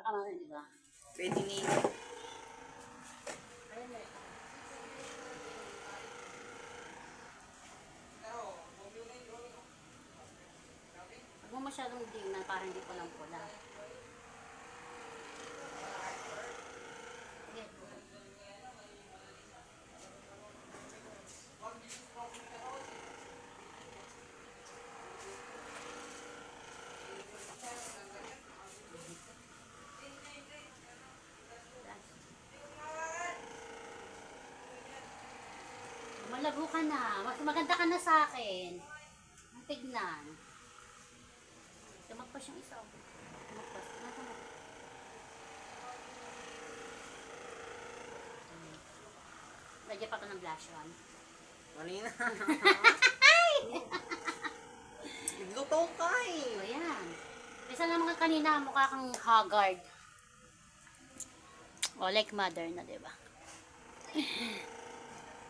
ka naman, di ba? Pwede ni... Huwag mo masyadong tingnan, parang hindi ko lang pula. Sige. Malago ka na. Mas maganda ka na sa akin. Ang tignan. Tumagpas yung isa. Tumagpas. Lagyan pa ko ng blush on. Kanina. Nagluto ka eh. O yan. Isa lang mga kanina, mukha kang haggard. O, like mother na, diba?